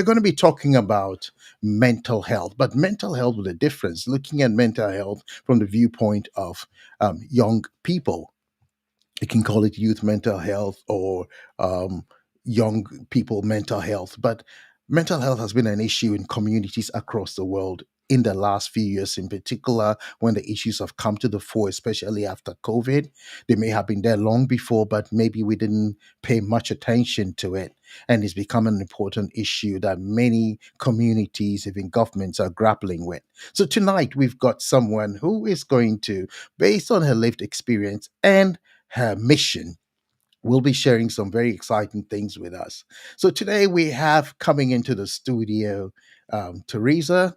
We're going to be talking about mental health, but mental health with a difference, looking at mental health from the viewpoint of young people. You can call it youth mental health or um, young people mental health. But mental health has been an issue in communities across the world in the last few years, in particular, when the issues have come to the fore, especially after COVID. They may have been there long before, but maybe we didn't pay much attention to it. And it's become an important issue that many communities, even governments, are grappling with. So tonight, we've got someone who is going to, based on her lived experience and her mission, will be sharing some very exciting things with us. So today we have coming into the studio Theresa.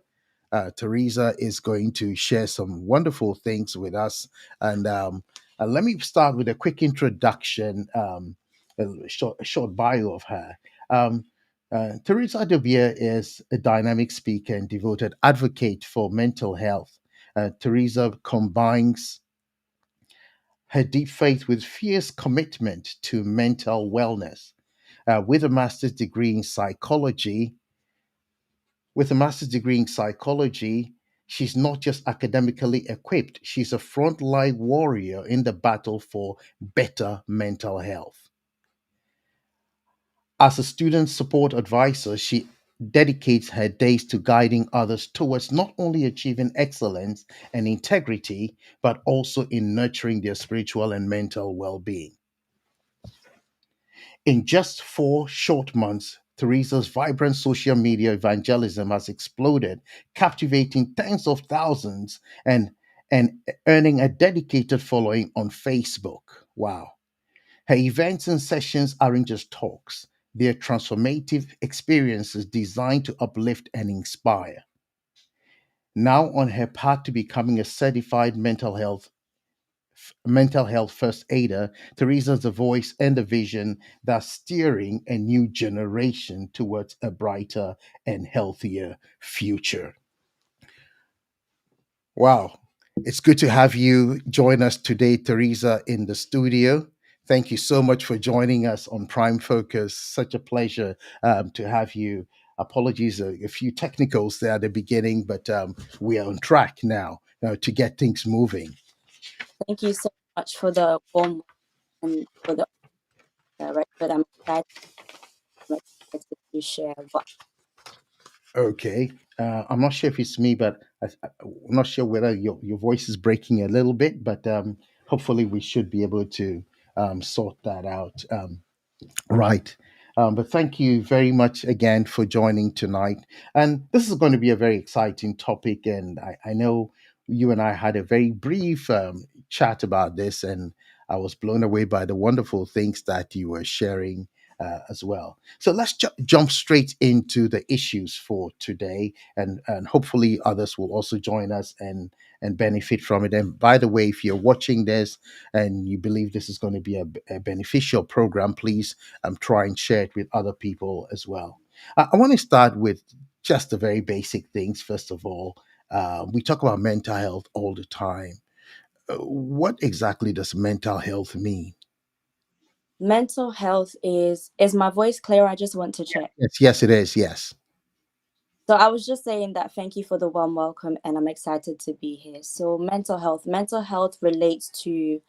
Theresa is going to share some wonderful things with us. And let me start with a quick introduction, a short bio of her. Um, Theresa Dubier is a dynamic speaker and devoted advocate for mental health. Theresa combines her deep faith with fierce commitment to mental wellness. With a master's degree in psychology, she's not just academically equipped, she's a frontline warrior in the battle for better mental health. As a student support advisor, she dedicates her days to guiding others towards not only achieving excellence and integrity, but also in nurturing their spiritual and mental well being. In just 4 short months, Theresa's vibrant social media evangelism has exploded, captivating tens of thousands and earning a dedicated following on Facebook. Wow. Her events and sessions aren't just talks, they're transformative experiences designed to uplift and inspire. Now on her path to becoming a certified mental health first aider, Teresa's the voice and the vision that's steering a new generation towards a brighter and healthier future. Wow. It's good to have you join us today, Teresa, in the studio. Thank you so much for joining us on Prime Focus. Such a pleasure to have you. Apologies, a few technicals there at the beginning, but we are on track now to get things moving. Thank you so much for the warm and for the but I'm excited to share what. Okay. I'm not sure if it's me, but I'm not sure whether your voice is breaking a little bit, but hopefully we should be able to sort that out. Right. But thank you very much again for joining tonight. And this is going to be a very exciting topic. And I know you and I had a very brief chat about this, and I was blown away by the wonderful things that you were sharing as well. So let's jump straight into the issues for today, and hopefully others will also join us and benefit from it. And by the way, if you're watching this and you believe this is going to be a beneficial program, please try and share it with other people as well. I want to start with just the very basic things. First of all, we talk about mental health all the time. What exactly does mental health mean? Mental health is my voice clear? I just want to check. Yes, yes, it is. Yes. So I was just saying that thank you for the warm welcome and I'm excited to be here. So mental health relates to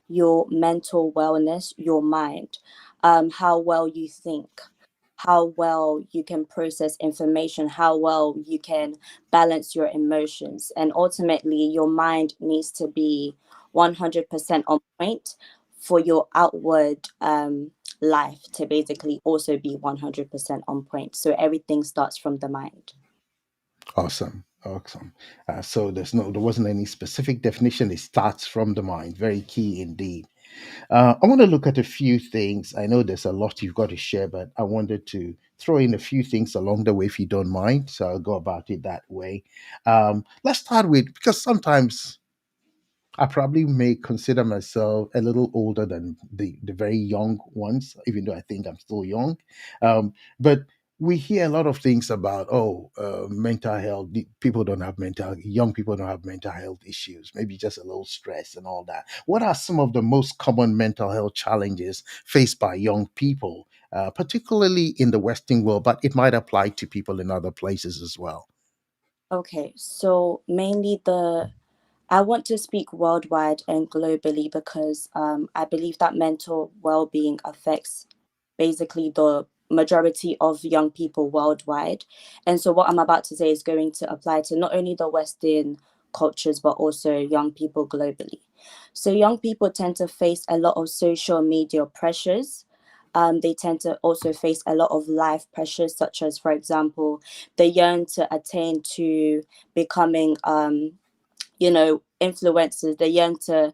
your mental wellness, your mind, how well you think, how well you can process information, how well you can balance your emotions. And ultimately, your mind needs to be 100% on point for your outward life to basically also be 100% on point. So everything starts from the mind. Awesome. Awesome. So there wasn't any specific definition. It starts from the mind. Very key indeed. I want to look at a few things. I know there's a lot you've got to share, but I wanted to throw in a few things along the way if you don't mind. So I'll go about it that way. Let's start with, because sometimes I probably may consider myself a little older than the very young ones, even though I think I'm still young. But we hear a lot of things about, mental health. People don't have young people don't have mental health issues, maybe just a little stress and all that. What are some of the most common mental health challenges faced by young people? particularly in the Western world, but it might apply to people in other places as well. Okay, so mainly I want to speak worldwide and globally because I believe that mental well-being affects basically the majority of young people worldwide. And so what I'm about to say is going to apply to not only the Western cultures but also young people globally. So young people tend to face a lot of social media pressures. They tend to also face a lot of life pressures, such as, for example, they yearn to attain to becoming influencers. They yearn to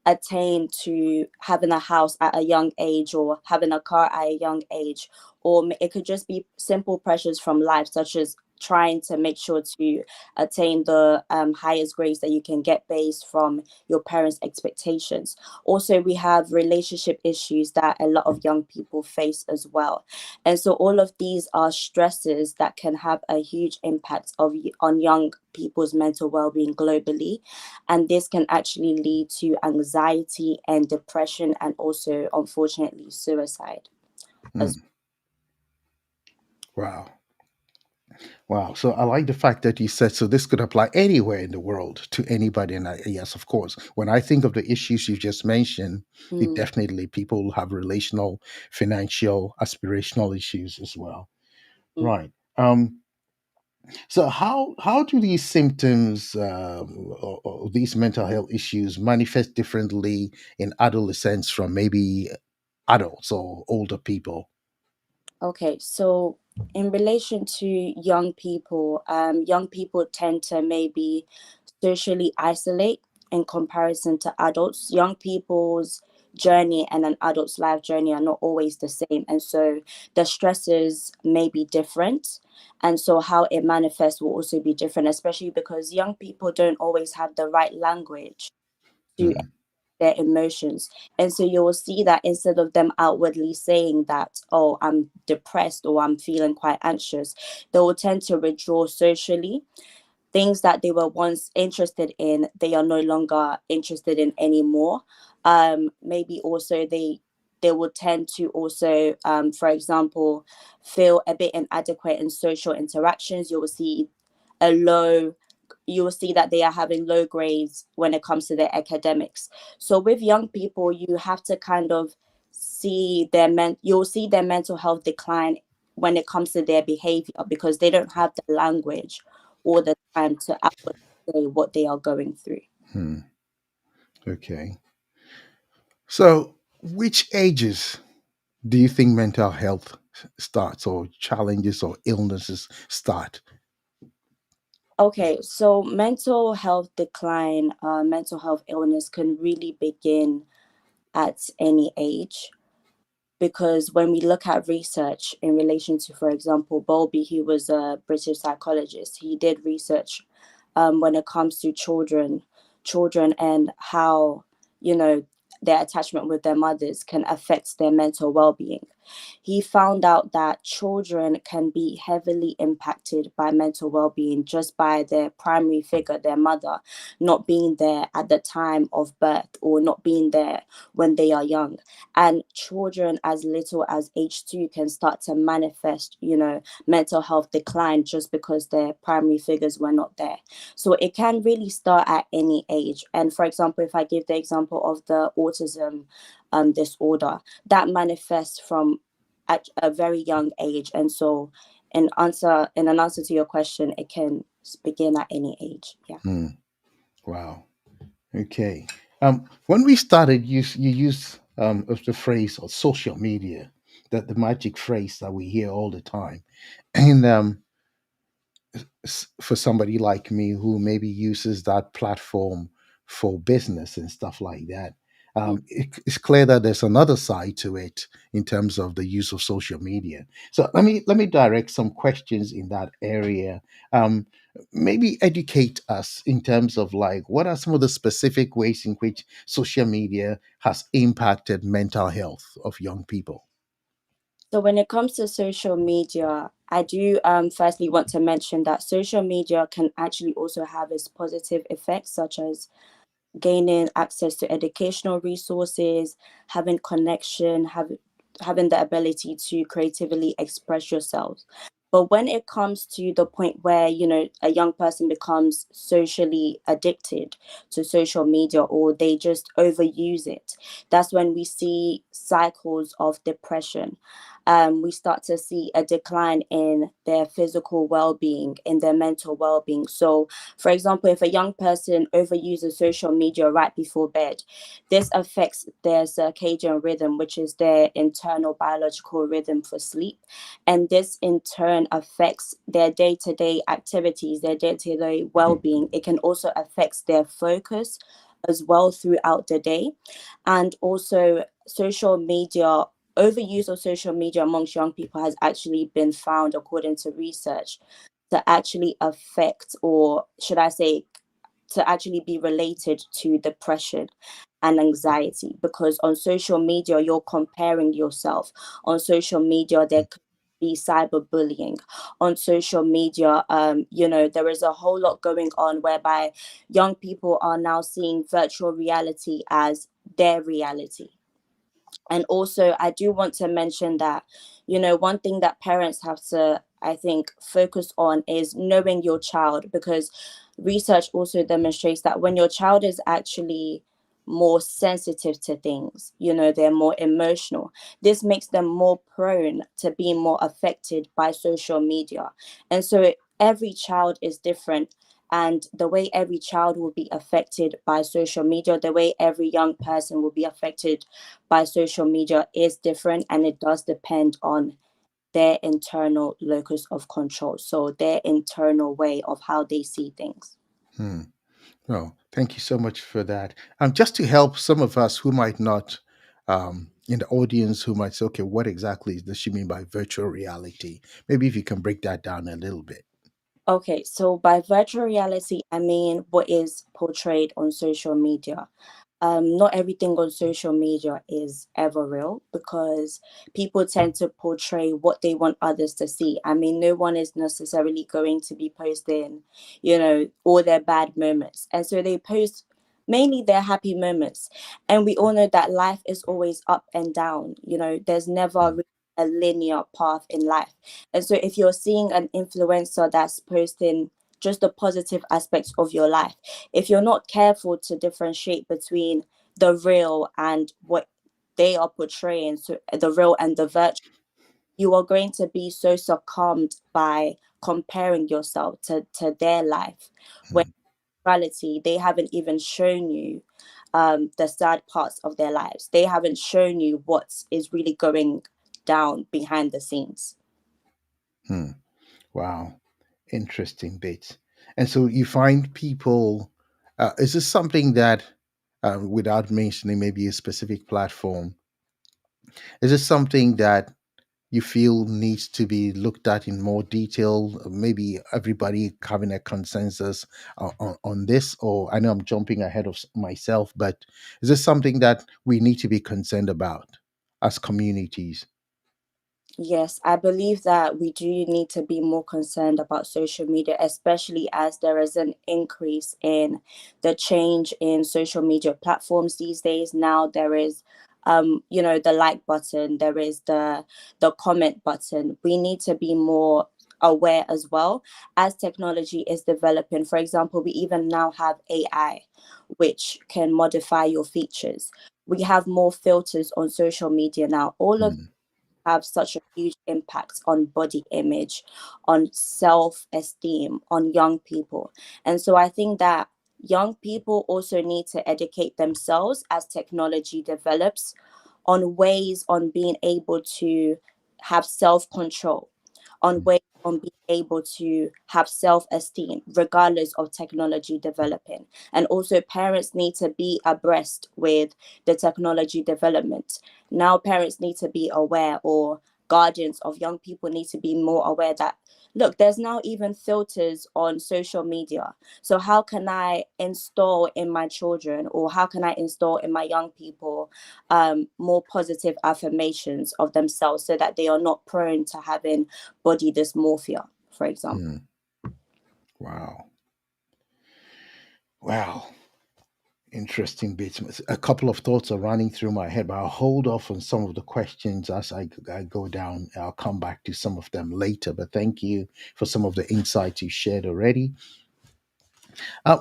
attain to having a house at a young age or having a car at a young age, or it could just be simple pressures from life, such as trying to make sure to attain the highest grades that you can get based from your parents' expectations. Also, we have relationship issues that a lot of young people face as well. And so all of these are stresses that can have a huge impact on young people's mental well-being globally, and this can actually lead to anxiety and depression, and also unfortunately suicide as Hmm. Wow. Wow. So I like the fact that you said so this could apply anywhere in the world to anybody. And yes, of course, when I think of the issues you just mentioned, it well. definitely people have relational, financial, aspirational issues as well. Mm. Right. So how do these symptoms or these mental health issues manifest differently in adolescents from maybe adults or older people? Okay, so in relation to young people tend to maybe socially isolate in comparison to adults. Young people's journey and an adult's life journey are not always the same. And so the stresses may be different. And so how it manifests will also be different, especially because young people don't always have the right language to Hmm. their emotions. And so you will see that instead of them outwardly saying that, oh, I'm depressed or I'm feeling quite anxious, they will tend to withdraw socially. Things that they were once interested in, they are no longer interested in anymore. Maybe also they will tend to also, for example, feel a bit inadequate in social interactions. A low you will see that they are having low grades when it comes to their academics. So with young people, you have to kind of you'll see their mental health decline when it comes to their behavior, because they don't have the language or the time to outwardly say what they are going through. Hmm. Okay. So which ages do you think mental health starts or challenges or illnesses start? Okay, so mental health decline, mental health illness can really begin at any age, because when we look at research in relation to, for example, Bowlby, he was a British psychologist. He did research when it comes to children and how, you know, their attachment with their mothers can affect their mental well-being. He found out that children can be heavily impacted by mental well-being just by their primary figure, their mother, not being there at the time of birth or not being there when they are young. And children as little as age 2 can start to manifest, mental health decline just because their primary figures were not there. So it can really start at any age. And for example, if I give the example of the autism disorder, that manifests from at a very young age. And so in an answer to your question, it can begin at any age. Yeah. Hmm. Wow. Okay. When we started, you use of the phrase or social media, that the magic phrase that we hear all the time, and for somebody like me who maybe uses that platform for business and stuff like that, Mm. it's clear that there's another side to it in terms of the use of social media. So let me direct some questions in that area. Um, Maybe educate us in terms of like what are some of the specific ways in which social media has impacted mental health of young people. So when it comes to social media, I do firstly want to mention that social media can actually also have its positive effects, such as gaining access to educational resources, having connection, having the ability to creatively express yourself. But when it comes to the point where, a young person becomes socially addicted to social media, or they just overuse it, that's when we see cycles of depression. We start to see a decline in their physical well-being, in their mental well-being. So, for example, if a young person overuses social media right before bed, this affects their circadian rhythm, which is their internal biological rhythm for sleep. And this in turn affects their day to day activities, their day to day well being. It can also affect their focus as well throughout the day. And also, social media. Overuse of social media amongst young people has actually been found, according to research, to actually affect, or should I say, to actually be related to depression and anxiety, because on social media you're comparing yourself. On social media there could be cyberbullying. On social media, there is a whole lot going on whereby young people are now seeing virtual reality as their reality. And also, I do want to mention that, one thing that parents have to, I think, focus on is knowing your child, because research also demonstrates that when your child is actually more sensitive to things, they're more emotional, this makes them more prone to being more affected by social media. And so every child is different, and the way every child will be affected by social media, the way every young person will be affected by social media is different, and it does depend on their internal locus of control. So their internal way of how they see things. Hmm. Well, thank you so much for that. Just to help some of us who might not, in the audience, who might say, okay, what exactly does she mean by virtual reality? Maybe if you can break that down a little bit. Okay, so by virtual reality, I mean what is portrayed on social media. Not everything on social media is ever real, because people tend to portray what they want others to see. I mean, no one is necessarily going to be posting, all their bad moments. And so they post mainly their happy moments. And we all know that life is always up and down. There's never Mm, really a linear path in life. And so if you're seeing an influencer that's posting just the positive aspects of your life, if you're not careful to differentiate between the real and what they are portraying, so the real and the virtual, you are going to be so succumbed by comparing yourself to their life, when mm, in reality they haven't even shown you the sad parts of their lives. They haven't shown you what is really going down behind the scenes. mm. Wow, interesting bit. And so you find people, is this something that, without mentioning maybe a specific platform, is this something that you feel needs to be looked at in more detail? Maybe everybody having a consensus on this, or I know I'm jumping ahead of myself, but is this something that we need to be concerned about as communities? Yes, I believe that we do need to be more concerned about social media, especially as there is an increase in the change in social media platforms these days. Now there is, the like button, there is the comment button. We need to be more aware as well as technology is developing. For example, we even now have AI, which can modify your features. We have more filters on social media now. All of Hmm, have such a huge impact on body image, on self esteem, on young people. And so I think that young people also need to educate themselves as technology develops on ways on being able to have self control, on ways on being able to have self esteem, regardless of technology developing. And also, parents need to be abreast with the technology development. Now, parents need to be aware, or guardians of young people need to be more aware that, look, there's now even filters on social media. So, how can I install in my children, or how can I install in my young people more positive affirmations of themselves, so that they are not prone to having body dysmorphia, for example? hmm. Wow. Wow. Interesting bits. A couple of thoughts are running through my head, but I'll hold off on some of the questions as I go down. I'll come back to some of them later. But thank you for some of the insights you shared already.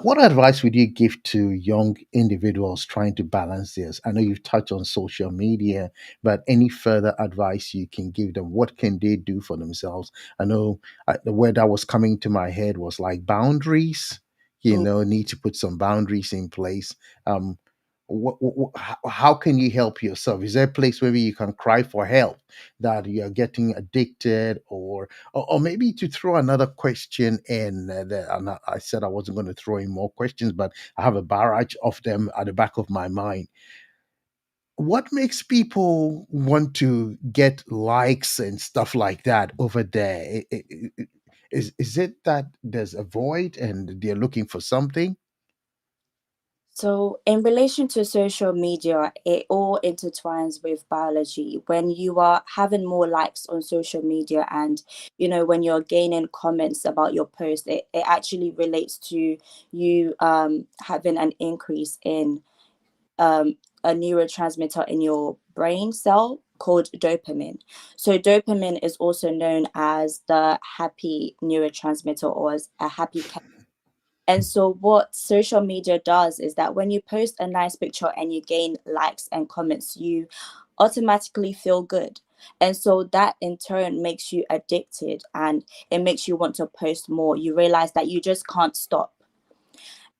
What advice would you give to young individuals trying to balance this? I know you've touched on social media, but any further advice you can give them? What can they do for themselves? I know the word that was coming to my head was like boundaries. You Mm. know, need to put some boundaries in place. Um, how can you help yourself? Is there a place where you can cry for help that you're getting addicted, or maybe to throw another question in? And I said I wasn't going to throw in more questions, but I have a barrage of them at the back of my mind. What makes people want to get likes and stuff like that over there? Is it that there's a void and they're looking for something? So, in relation to social media, it all intertwines with biology. When you are having more likes on social media and, when you're gaining comments about your post, it actually relates to you having an increase in a neurotransmitter in your brain cell called dopamine. So, dopamine is also known as the happy neurotransmitter or as a happy. And so, what social media does is that when you post a nice picture and you gain likes and comments, you automatically feel good. And so, that in turn makes you addicted and it makes you want to post more. You realize that you just can't stop.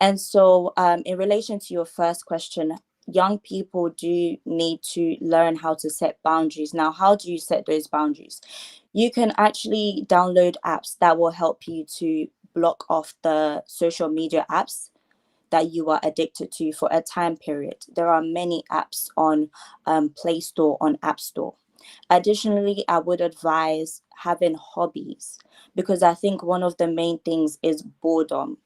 And so, in relation to your first question, young people do need to learn how to set boundaries. Now, how do you set those boundaries? You can actually download apps that will help you to block off the social media apps that you are addicted to for a time period. There are many apps on Play Store, on App Store. Additionally, I would advise having hobbies because I think one of the main things is boredom.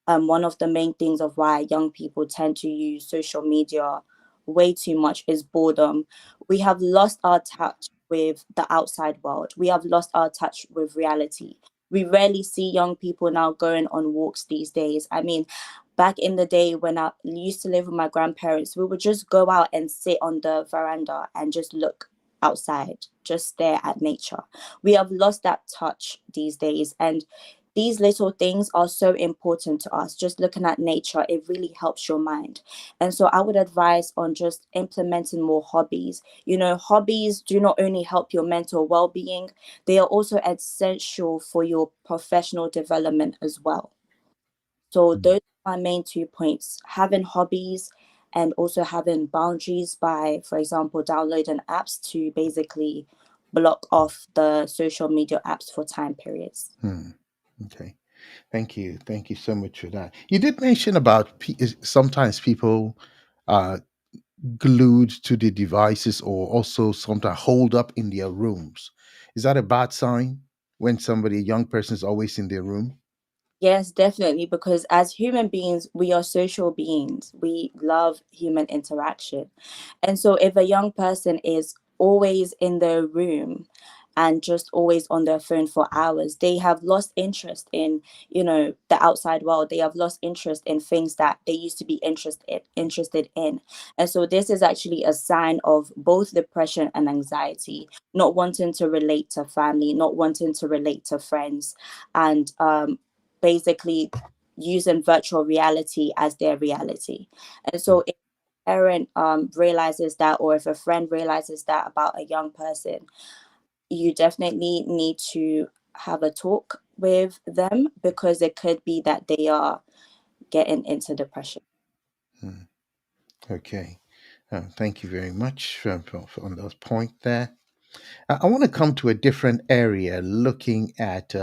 One of the main things of why young people tend to use social media way too much is boredom. We have lost our touch with the outside world. We have lost our touch with reality. We rarely see young people now going on walks these days. I mean, back in the day when I used to live with my grandparents, we would just go out and sit on the veranda and just look outside, just stare at nature. We have lost that touch these days. And these little things are so important to us. Just looking at nature, it really helps your mind. And so I would advise on just implementing more hobbies. Hobbies do not only help your mental well-being, they are also essential for your professional development as well. So those are my main 2 points: having hobbies and also having boundaries by, for example, downloading apps to basically block off the social media apps for time periods. Hmm. Okay. Thank you. Thank you so much for that. You did mention about sometimes people are glued to the devices or also sometimes hold up in their rooms. Is that a bad sign when somebody, a young person, is always in their room? Yes, definitely. Because as human beings, we are social beings. We love human interaction. And so, if a young person is always in their room and just always on their phone for hours, they have lost interest in, the outside world. They have lost interest in things that they used to be interested in. And so, this is actually a sign of both depression and anxiety, not wanting to relate to family, not wanting to relate to friends, and basically using virtual reality as their reality. And so if a parent realizes that, or if a friend realizes that about a young person, you definitely need to have a talk with them because it could be that they are getting into depression. Hmm. Okay. Thank you very much on that point there. I want to come to a different area looking at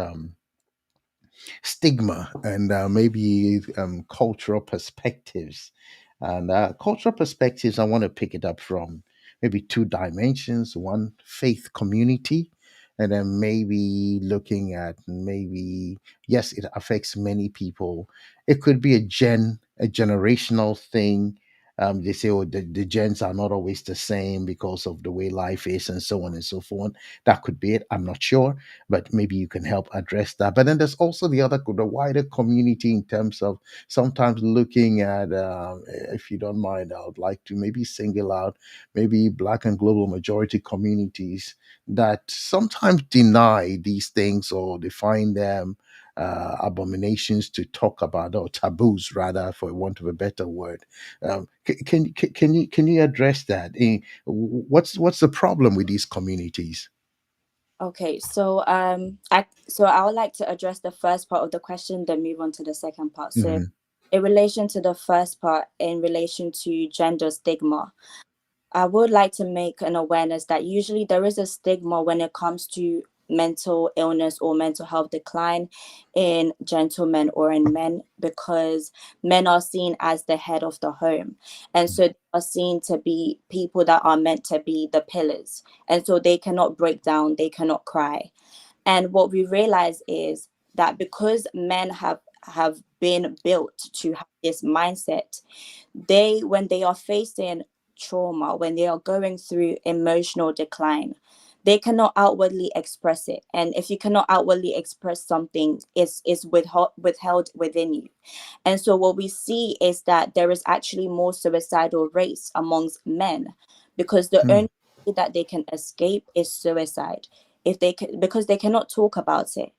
stigma and maybe cultural perspectives. And cultural perspectives, I want to pick it up from maybe two dimensions: one, faith community, and then maybe looking at maybe, yes, it affects many people. It could be a generational thing. They say, oh, the gens are not always the same because of the way life is, and so on and so forth. That could be it. I'm not sure, but maybe you can help address that. But then there's also the wider community in terms of sometimes looking at, if you don't mind, I would like to maybe single out maybe Black and global majority communities that sometimes deny these things, or they find them abominations to talk about, or taboos rather, for want of a better word. Can you address that? What's the problem with these communities? Okay, so I would like to address the first part of the question, then move on to the second part. So Hmm. in relation to the first part, in relation to gender stigma, I would like to make an awareness that usually there is a stigma when it comes to mental illness or mental health decline in gentlemen or in men, because men are seen as the head of the home. And so they are seen to be people that are meant to be the pillars. And so they cannot break down, they cannot cry. And what we realize is that because men have been built to have this mindset, they, when they are facing trauma, when they are going through emotional decline, they cannot outwardly express it. And if you cannot outwardly express something, it's withheld within you. And so what we see is that there is actually more suicidal rates amongst men, because the only way that they can escape is suicide. If they can, because they cannot talk about it,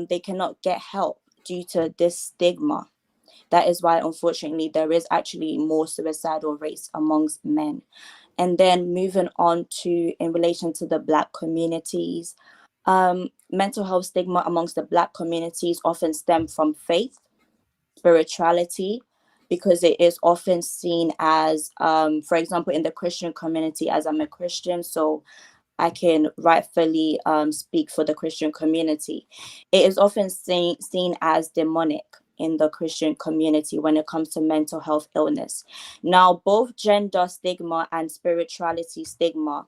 they cannot get help due to this stigma. That is why, unfortunately, there is actually more suicidal rates amongst men. And then moving on to in relation to the Black communities, mental health stigma amongst the Black communities often stem from faith, spirituality, because it is often seen as, for example, in the Christian community, as I'm a Christian, so I can rightfully speak for the Christian community. It is often seen as demonic in the Christian community when it comes to mental health illness. Now, both gender stigma and spirituality stigma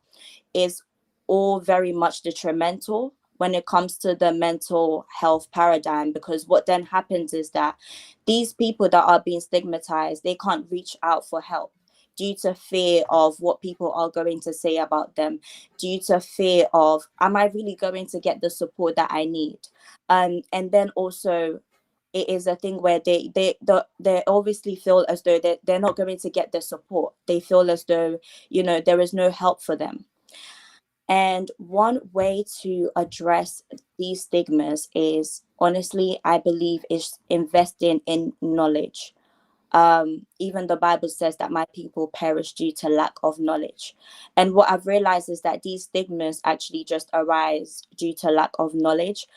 is all very much detrimental when it comes to the mental health paradigm, because what then happens is that these people that are being stigmatized, they can't reach out for help due to fear of what people are going to say about them, due to fear of, am I really going to get the support that I need? And then also, it is a thing where they obviously feel as though they're not going to get the support. They feel as though, there is no help for them. And one way to address these stigmas is, honestly, I believe, is investing in knowledge. Even the Bible says that my people perish due to lack of knowledge. And what I've realized is that these stigmas actually just arise due to lack of knowledge.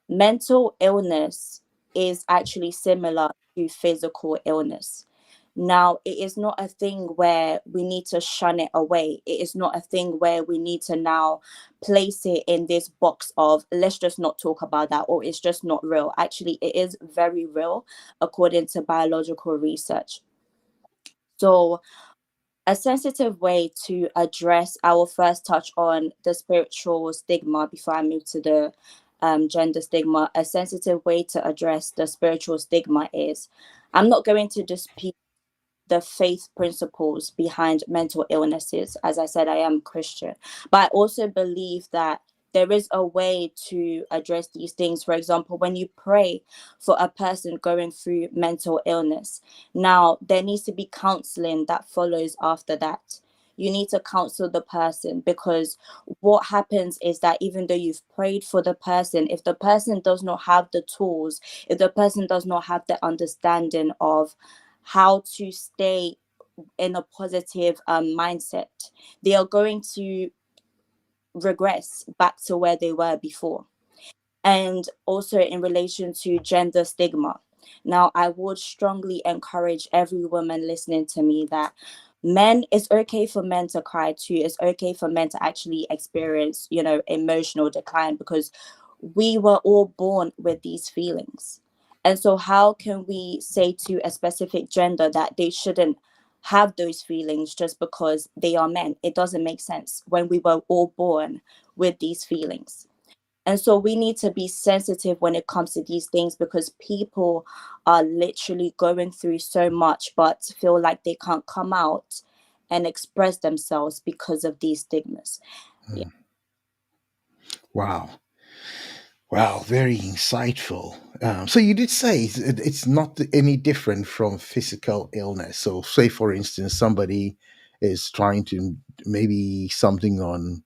Mental illness is actually similar to physical illness. Now, it is not a thing where we need to shun it away. It is not a thing where we need to now place it in this box of, let's just not talk about that, or it's just not real. Actually, it is very real according to biological research. So, a sensitive way to address, I will first touch on the spiritual stigma before I move to the gender stigma. A sensitive way to address the spiritual stigma is, I'm not going to dispute the faith principles behind mental illnesses. As I said, I am Christian, but I also believe that there is a way to address these things. For example, when you pray for a person going through mental illness, now there needs to be counseling that follows after that. You need to counsel the person, because what happens is that even though you've prayed for the person, if the person does not have the tools, if the person does not have the understanding of how to stay in a positive mindset, they are going to regress back to where they were before. And also in relation to gender stigma. Now, I would strongly encourage every woman listening to me that it's okay for men to cry too. It's okay for men to actually experience, emotional decline, because we were all born with these feelings. And so, how can we say to a specific gender that they shouldn't have those feelings just because they are men? It doesn't make sense when we were all born with these feelings. And so we need to be sensitive when it comes to these things, because people are literally going through so much but feel like they can't come out and express themselves because of these stigmas. Yeah. Mm. Wow. Wow, very insightful. So you did say it's not any different from physical illness. So, say for instance, somebody is trying to maybe something on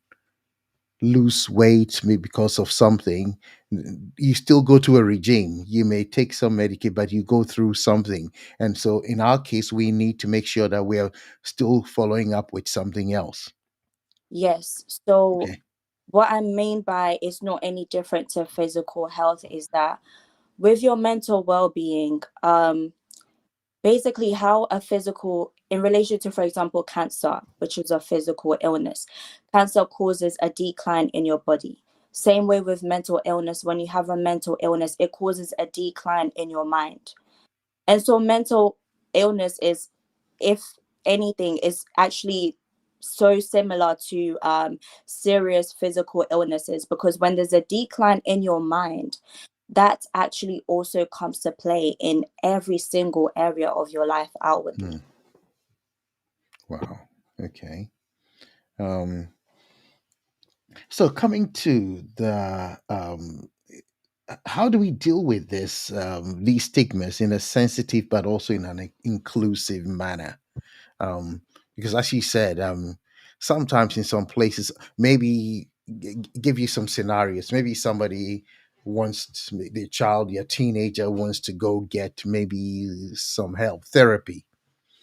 lose weight, maybe because of something. You still go to a regime. You may take some Medicaid, but you go through something. And so, in our case, we need to make sure that we are still following up with something else. Yes. So Okay. what I mean by it's not any different to physical health is that with your mental well-being, basically how a physical, in relation to, for example, cancer, which is a physical illness, cancer causes a decline in your body. Same way with mental illness, when you have a mental illness, it causes a decline in your mind. And so mental illness is, if anything, is actually so similar to serious physical illnesses, because when there's a decline in your mind, that actually also comes to play in every single area of your life outwardly. Hmm. Wow. Okay. Um, so coming to the how do we deal with this these stigmas in a sensitive but also in an inclusive manner? Because as you said, sometimes in some places, maybe give you some scenarios. Maybe somebody wants to, the child, your teenager wants to go get maybe some help, therapy.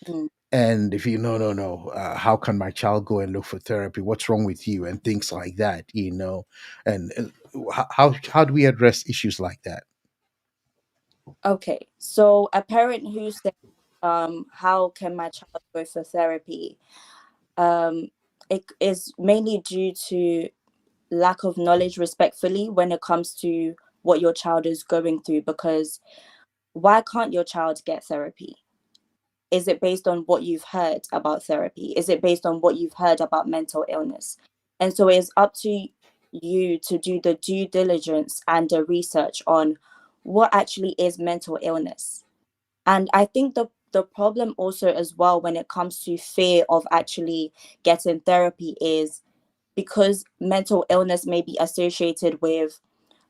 Mm. And if you no, no, no, how can my child go and look for therapy? What's wrong with you? And things like that, you know. And how do we address issues like that? Okay, so a parent who says, how can my child go for therapy? Um, it is mainly due to lack of knowledge, respectfully, when it comes to what your child is going through. Because why can't your child get therapy? Is it based on what you've heard about therapy? Is it based on what you've heard about mental illness? And so it's up to you to do the due diligence and the research on what actually is mental illness. And I think the problem also as well when it comes to fear of actually getting therapy is because mental illness may be associated with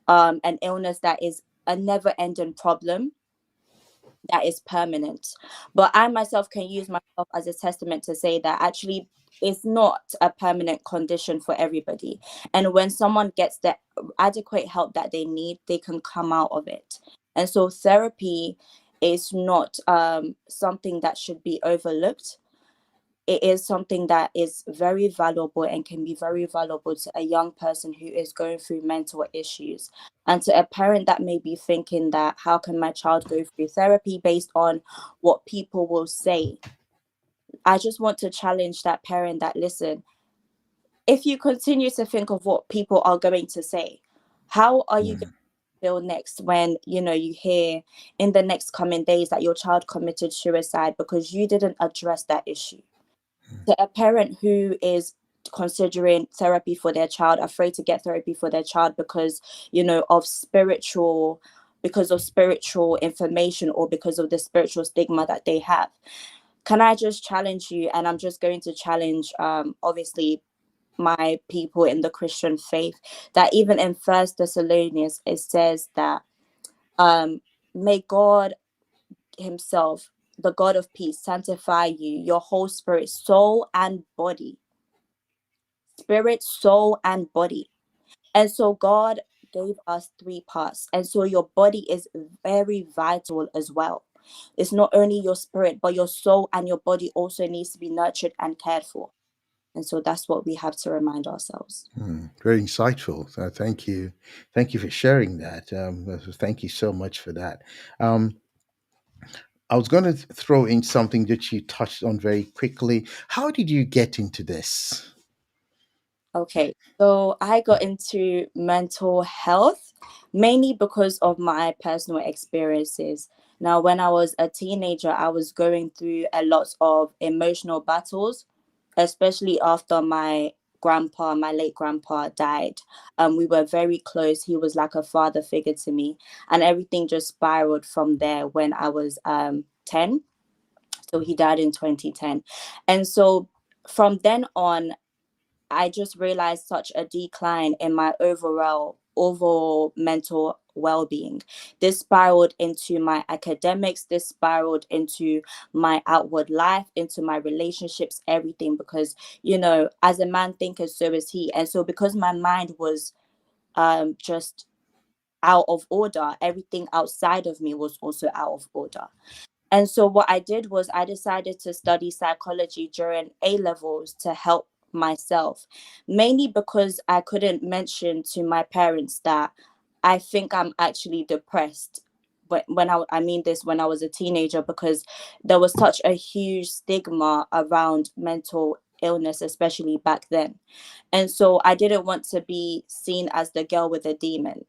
an illness that is a never ending problem that is permanent. But I myself can use myself as a testament to say that actually it's not a permanent condition for everybody. And when someone gets the adequate help that they need, they can come out of it. And so therapy is not something that should be overlooked. It is something that is very valuable and can be very valuable to a young person who is going through mental issues. And to a parent that may be thinking that, how can my child go through therapy based on what people will say? I just want to challenge that parent that, listen, if you continue to think of what people are going to say, how are you going Mm, to feel next when you hear in the next coming days that your child committed suicide because you didn't address that issue? To a parent who is considering therapy for their child, afraid to get therapy for their child because of spiritual information, or because of the spiritual stigma that they have, can I just challenge you? And I'm just going to challenge obviously my people in the Christian faith, that even in First Thessalonians it says that um may God himself, the God of peace, sanctify you, your whole spirit, soul, and body. Spirit, soul, and body. And so God gave us three parts. And so your body is very vital as well. It's not only your spirit, but your soul and your body also needs to be nurtured and cared for. And so that's what we have to remind ourselves. very insightful. Thank you for sharing that. Thank you so much for that. Um, I was going to throw in something that you touched on very quickly. How did you get into this? Okay, so I got into mental health mainly because of my personal experiences. Now, when I was a teenager, I was going through a lot of emotional battles, especially after my grandpa, my late grandpa, died. We were very close. He was like a father figure to me, and everything just spiraled from there when I was 10. So he died in 2010. And so from then on, I just realized such a decline in my overall mental well-being. This spiraled into my academics, this spiraled into my outward life, into my relationships, everything, because as a man thinketh, so is he. And so because my mind was just out of order, everything outside of me was also out of order. And so what I did was I decided to study psychology during A levels to help myself, mainly because I couldn't mention to my parents that I think I'm actually depressed. But I mean this when I was a teenager, because there was such a huge stigma around mental illness, especially back then. And so I didn't want to be seen as the girl with a demon.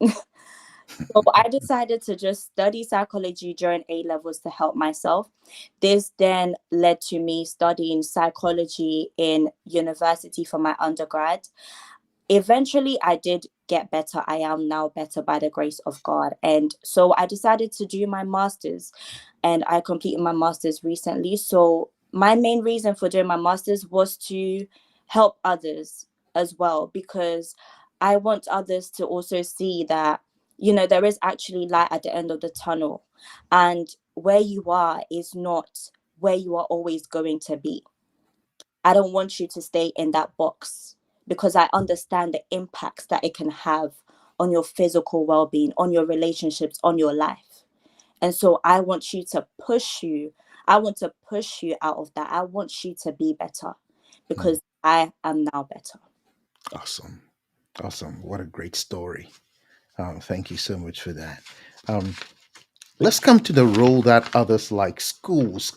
So I decided to just study psychology during A levels to help myself. This then led to me studying psychology in university for my undergrad. Eventually, I did get better. I am now better by the grace of God. And so I decided to do my master's, and I completed my master's recently. So my main reason for doing my master's was to help others as well, because I want others to also see that, there is actually light at the end of the tunnel, and where you are is not where you are always going to be. I don't want you to stay in that box, because I understand the impacts that it can have on your physical well-being, on your relationships, on your life. And so I want to push you out of that. I want you to be better, Mm. because I am now better. Awesome. Awesome. What a great story. Thank you so much for that. Um, let's come to the role that others like schools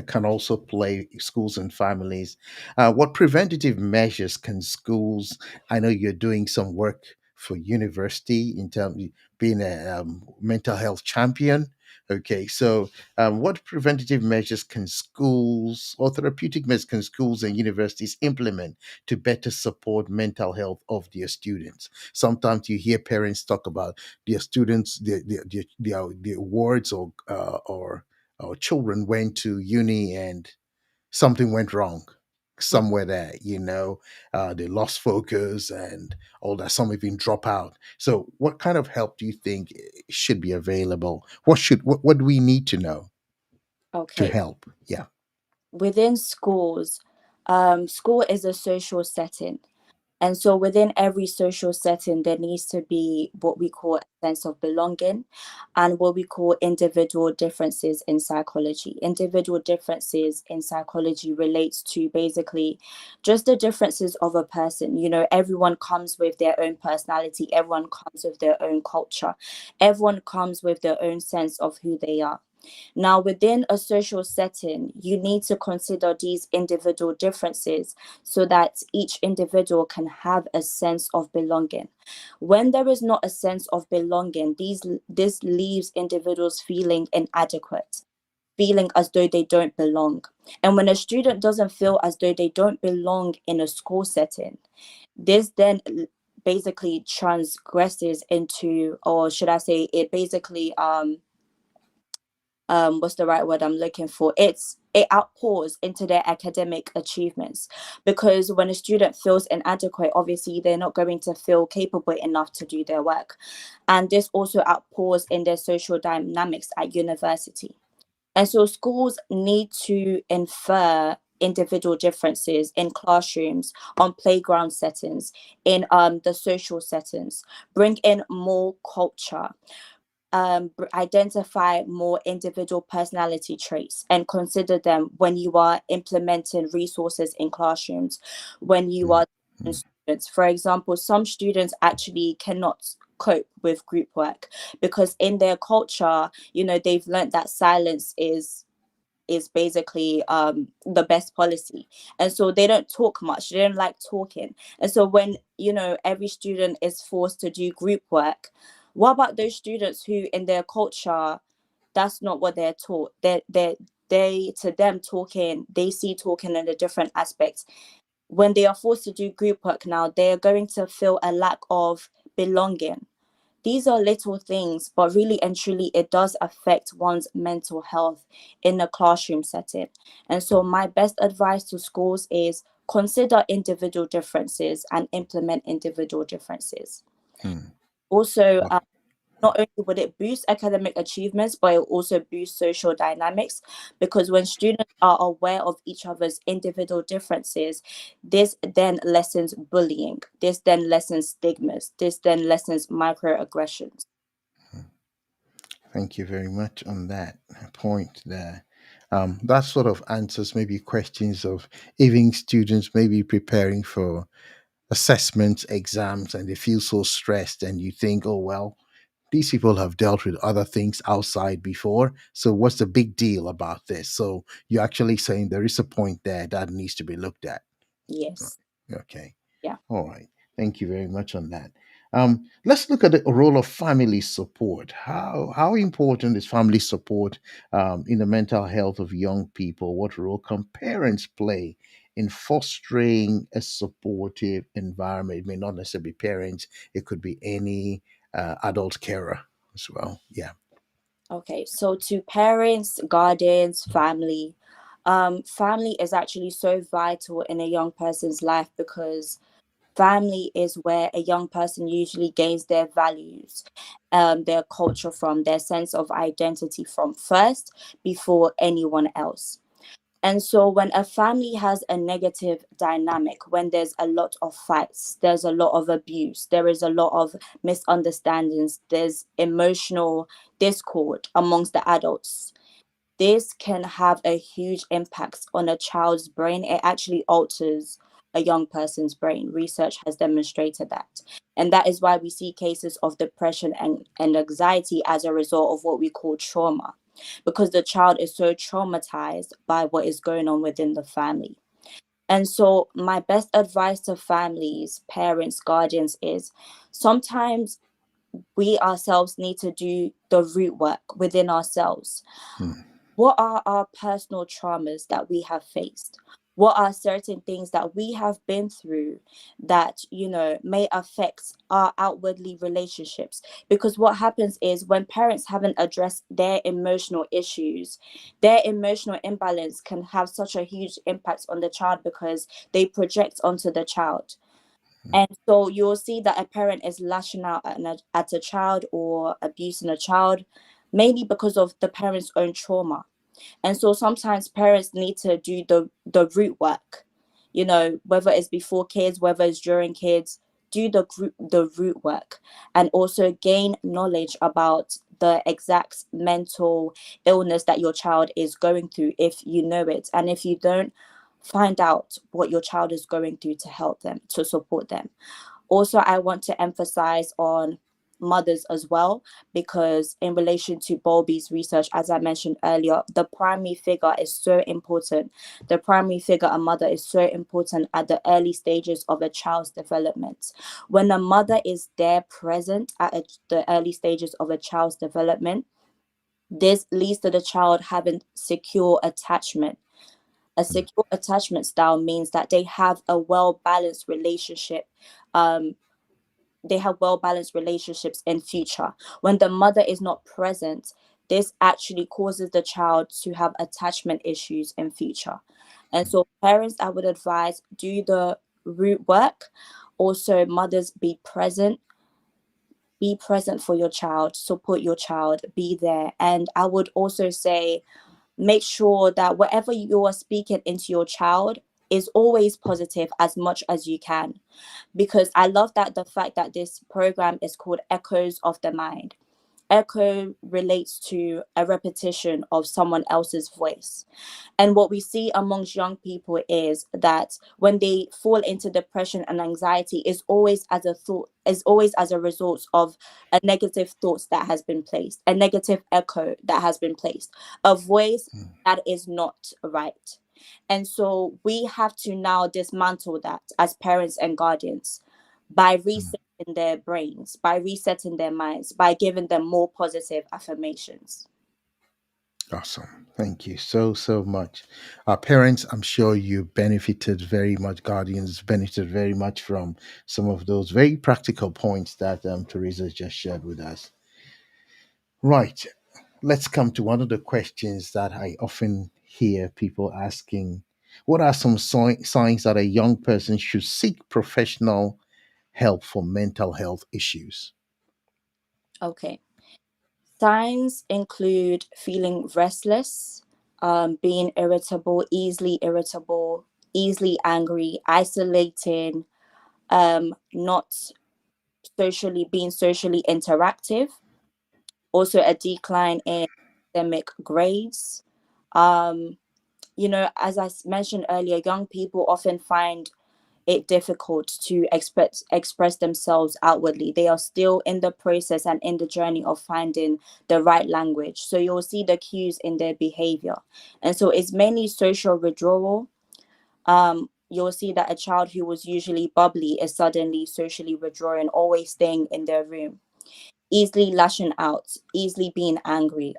can also play, schools and families. What preventative measures can schools? I know you're doing some work for university in terms of being a mental health champion. Okay, so what preventative measures can schools or therapeutic measures can schools and universities implement to better support mental health of their students? Sometimes you hear parents talk about their students, their wards or children went to uni and something went wrong somewhere there. They lost focus and all that. Some even drop out. So, what kind of help do you think should be available? What do we need to know to Okay. help? Yeah. Within schools, school is a social setting. And so within every social setting, there needs to be what we call a sense of belonging and what we call individual differences in psychology. Individual differences in psychology relates to basically just the differences of a person. Everyone comes with their own personality, everyone comes with their own culture, everyone comes with their own sense of who they are. Now, within a social setting, you need to consider these individual differences so that each individual can have a sense of belonging. When there is not a sense of belonging, this leaves individuals feeling inadequate, feeling as though they don't belong. And when a student doesn't feel as though they don't belong in a school setting, this then basically transgresses into, or should I say, it basically what's the right word I'm looking for? It outpours into their academic achievements, because when a student feels inadequate, obviously they're not going to feel capable enough to do their work. And this also outpours in their social dynamics at university. And so schools need to infer individual differences in classrooms, on playground settings, in the social settings, bring in more culture, identify more individual personality traits and consider them when you are implementing resources in classrooms, when you Mm, are teaching mm, students. For example, some students actually cannot cope with group work because in their culture, they've learned that silence is basically the best policy, and so they don't talk much, they don't like talking. And so when every student is forced to do group work, what about those students who in their culture, that's not what they're taught? They to them, talking, they see talking in a different aspect. When they are forced to do group work now, they are going to feel a lack of belonging. These are little things, but really and truly, it does affect one's mental health in a classroom setting. And so, my best advice to schools is consider individual differences and implement individual differences. Hmm. Also, Okay. not only would it boost academic achievements, but it will also boost social dynamics, because when students are aware of each other's individual differences, this then lessens bullying, this then lessens stigmas, this then lessens microaggressions. Thank you very much on that point there. That sort of answers maybe questions of even students maybe preparing for assessments, exams, and they feel so stressed, and you think, oh, well, these people have dealt with other things outside before. So, what's the big deal about this? So, you're actually saying there is a point there that needs to be looked at. Yes. Okay. Yeah. All right. Thank you very much on that. Let's look at the role of family support. How important is family support in the mental health of young people? What role can parents play in fostering a supportive environment? It may not necessarily be parents; it could be any adult carer as well. Yeah. Okay. So, to parents, guardians, family, family is actually so vital in a young person's life, because family is where a young person usually gains their values, their culture from, their sense of identity from first, before anyone else. And so, when a family has a negative dynamic, when there's a lot of fights, there's a lot of abuse, there is a lot of misunderstandings, there's emotional discord amongst the adults, this can have a huge impact on a child's brain. It actually alters a young person's brain. Research has demonstrated that. And that is why we see cases of depression and anxiety as a result of what we call trauma, because the child is so traumatized by what is going on within the family. And so, my best advice to families, parents, guardians is sometimes we ourselves need to do the root work within ourselves. Hmm. What are our personal traumas that we have faced? What are certain things that we have been through that, may affect our outwardly relationships? Because what happens is, when parents haven't addressed their emotional issues, their emotional imbalance can have such a huge impact on the child, because they project onto the child. And so you'll see that a parent is lashing out at a child or abusing a child, maybe because of the parent's own trauma. And so sometimes parents need to do the root work, whether it's before kids, whether it's during kids, do the root work, and also gain knowledge about the exact mental illness that your child is going through, if you know it. And if you don't, find out what your child is going through to help them, to support them. Also, I want to emphasize on mothers as well, because in relation to Bowlby's research, as I mentioned earlier, the primary figure is so important. The primary figure, a mother, is so important at the early stages of a child's development. When a mother is there present at the early stages of a child's development, this leads to the child having secure attachment. A secure attachment style means that they have a well balanced relationship. They have well balanced relationships in future. When the mother is not present, this actually causes the child to have attachment issues in future. And so, parents, I would advise, do the root work. Also, mothers, be present for your child, support your child, be there. And I would also say, make sure that whatever you are speaking into your child is always positive as much as you can, because I love that the fact that this program is called Echoes of the Mind. Echo relates to a repetition of someone else's voice. And what we see amongst young people is that when they fall into depression and anxiety, is always as a result of a negative thoughts that has been placed, a negative echo that has been placed, a voice that is not right. And so we have to now dismantle that as parents and guardians, by resetting their brains, by resetting their minds, by giving them more positive affirmations. Awesome. Thank you so much. Parents, I'm sure you benefited very much, guardians benefited very much from some of those very practical points that Teresa just shared with us. Right. Let's come to one of the questions that I often hear people asking. What are some signs that a young person should seek professional help for mental health issues? Okay. Signs include feeling restless, being irritable, easily angry, isolating, not being socially interactive, also a decline in academic grades. Um, as mentioned earlier, young people often find it difficult to express themselves outwardly. They are still in the process and in the journey of finding the right language. So you'll see the cues in their behavior. And so it's mainly social withdrawal. You'll see that a child who was usually bubbly is suddenly socially withdrawing, always staying in their room, easily lashing out, easily being angry.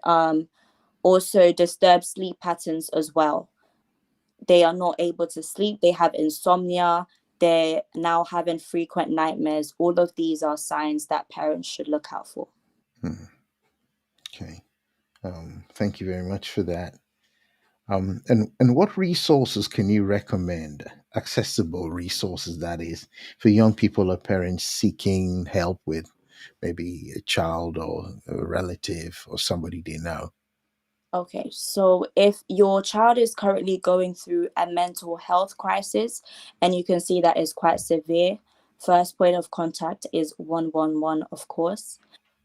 Also disturbed sleep patterns as well. They are not able to sleep, they have insomnia, they're now having frequent nightmares. All of these are signs that parents should look out for. Hmm, okay. Thank you very much for that. And what resources can you recommend? Accessible resources, that is, for young people or parents seeking help with maybe a child or a relative or somebody they know. Okay, so if your child is currently going through a mental health crisis and you can see that is quite severe, first point of contact is 111, of course.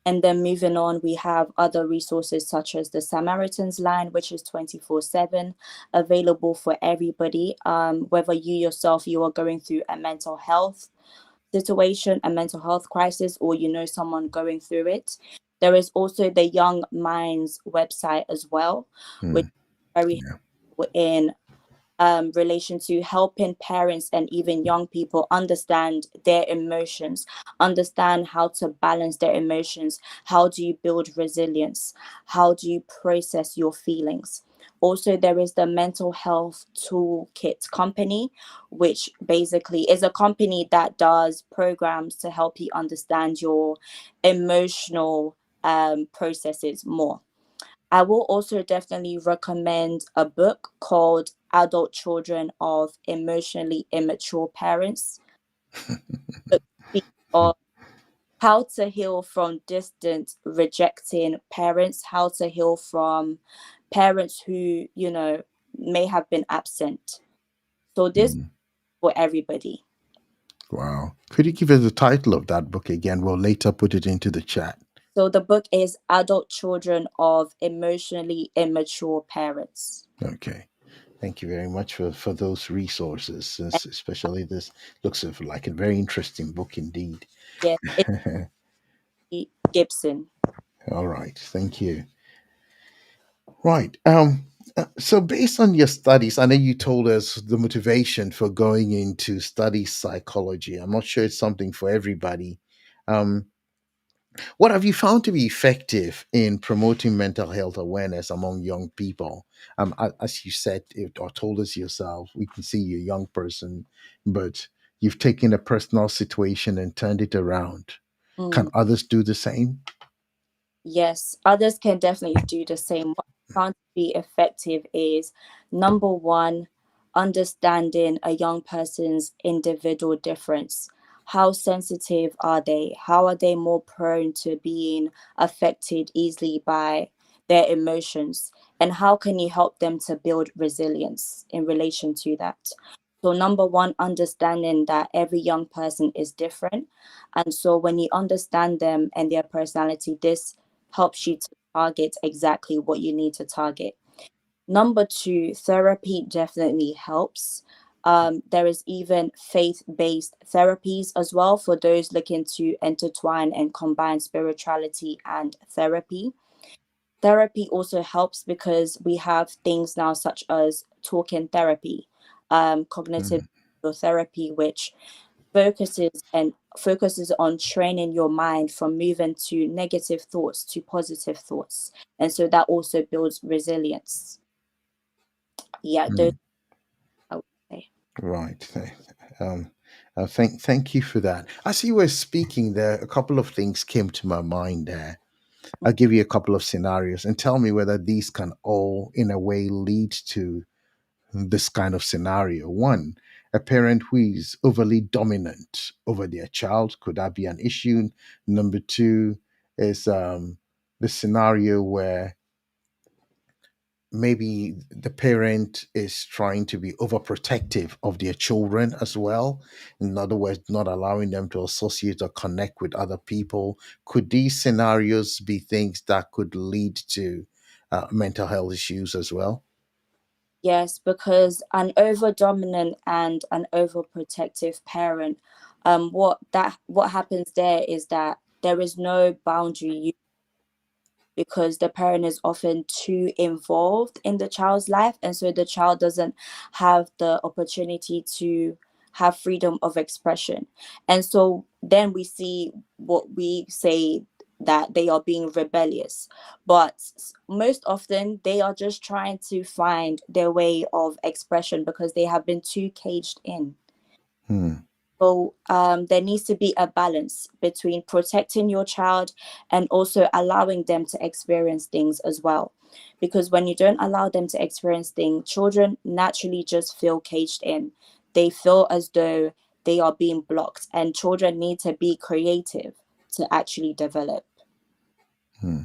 And then moving on, we have other resources such as the Samaritan's line, which is 24/7, available for everybody. Whether you are going through a mental health situation, a mental health crisis, or you know someone going through it. There is also the Young Minds website as well, which Hmm, is very yeah. helpful in relation to helping parents and even young people understand their emotions, understand how to balance their emotions. How do you build resilience? How do you process your feelings? Also, there is the Mental Health Toolkit company, which basically is a company that does programs to help you understand your emotional processes more. I will also definitely recommend a book called Adult Children of Emotionally Immature Parents. It speaks of how to heal from distant, rejecting parents, how to heal from parents who, may have been absent. So this Hmm, for everybody. wow. Could you give us the title of that book again? We'll later put it into the chat. So the book is Adult Children of Emotionally Immature Parents. Okay. Thank you very much for those resources, And especially this looks like a very interesting book indeed. yes, it's Gibson. All right. Thank you. Right. So, based on your studies, I know you told us the motivation for going into study psychology. I'm not sure it's something for everybody. Um, what have you found to be effective in promoting mental health awareness among young people? As you said or told us yourself, we can see you're a young person, but you've taken a personal situation and turned it around. Can Mm. others do the same? Yes, others can definitely do the same. What I found to be effective is number one, understanding a young person's individual difference. How sensitive are they? How are they more prone to being affected easily by their emotions? And how can you help them to build resilience in relation to that? So, number one, understanding that every young person is different. And so, when you understand them and their personality, this helps you to target exactly what you need to target. Number two, therapy definitely helps. There is even faith based therapies as well for those looking to intertwine and combine spirituality and therapy. Therapy also helps because we have things now such as talking therapy, cognitive Mm, therapy, which focuses on training your mind from moving to negative thoughts to positive thoughts, and so that also builds resilience. Yeah, those Hmm. I would say. Right. Thank you for that. As you were speaking there, a couple of things came to my mind there. I'll give you a couple of scenarios and tell me whether these can all, in a way, lead to this kind of scenario. One, a parent who is overly dominant over their child. Could that be an issue? Number two is the scenario where maybe the parent is trying to be overprotective of their children as well. In other words, not allowing them to associate or connect with other people. Could these scenarios be things that could lead to mental health issues as well? Yes, because an over dominant and an overprotective parent, what happens there is that there is no boundary because the parent is often too involved in the child's life, and so the child doesn't have the opportunity to have freedom of expression. And so then we see what we say, that they are being rebellious, but most often they are just trying to find their way of expression because they have been too caged in. Hmm. So there needs to be a balance between protecting your child and also allowing them to experience things as well. Because when you don't allow them to experience things, children naturally just feel caged in. They feel as though they are being blocked, and children need to be creative to actually develop. Hmm.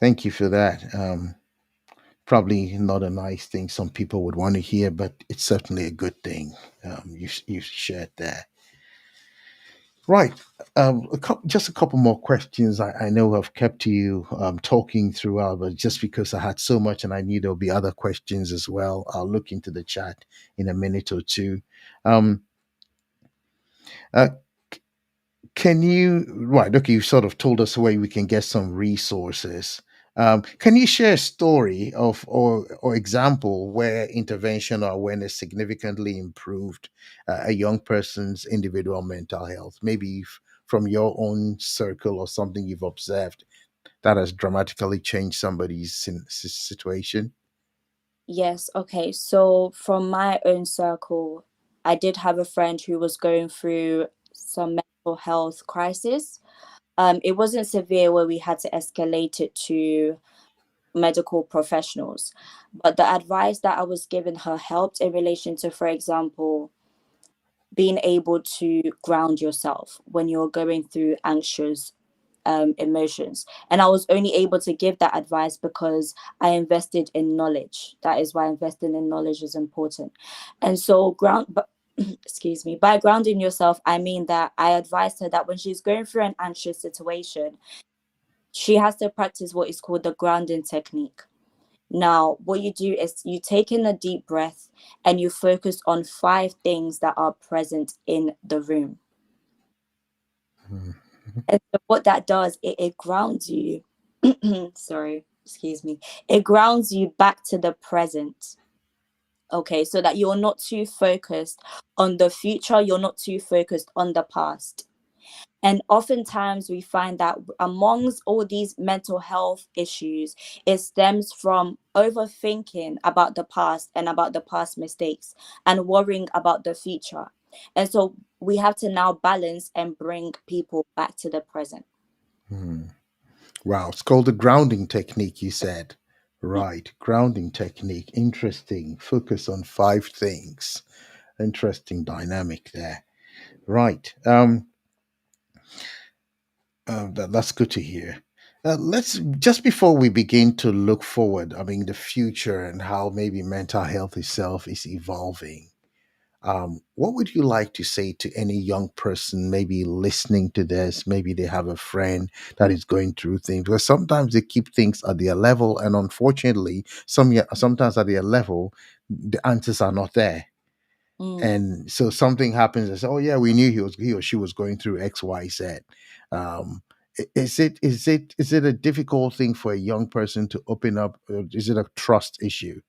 Thank you for that. Probably not a nice thing some people would want to hear, but it's certainly a good thing you shared there. Right. Just a couple more questions. I know I've kept you talking throughout, but just because I had so much and I knew there'll be other questions as well, I'll look into the chat in a minute or two. Um, uh, Can you, right, okay, you sort of told us where we can get some resources. Can you share a story of or example where intervention or awareness significantly improved a young person's individual mental health? Maybe from your own circle or something you've observed that has dramatically changed somebody's situation? Yes, okay. So from my own circle, I did have a friend who was going through some mental health crisis. It wasn't severe where we had to escalate it to medical professionals, but the advice that I was giving her helped in relation to, for example, being able to ground yourself when you're going through anxious emotions. And I was only able to give that advice because I invested in knowledge. That is why investing in knowledge is important. And so but excuse me, by grounding yourself, I mean that I advised her that when she's going through an anxious situation, she has to practice what is called the grounding technique. Now, what you do is you take in a deep breath and you focus on five things that are present in the room. Mhm. And so what that does, it grounds you. Sorry, excuse me. It grounds you back to the present. Okay, so that you're not too focused on the future, you're not too focused on the past. And oftentimes we find that amongst all these mental health issues, it stems from overthinking about the past and about the past mistakes and worrying about the future. And so we have to now balance and bring people back to the present. Hmm. Wow, it's called the grounding technique, you said. Right, grounding technique. Interesting. Focus on five things. Interesting dynamic there. Right. That's good to hear. Let's just before we begin to look forward, I mean, the future and how maybe mental health itself is evolving. What would you like to say to any young person maybe listening to this? Maybe they have a friend that is going through things because sometimes they keep things at their level, and unfortunately, sometimes at their level, the answers are not there. Mm. And so something happens and say, oh yeah, we knew he or she was going through XYZ. um is it a difficult thing for a young person to open up, or is it a trust issue?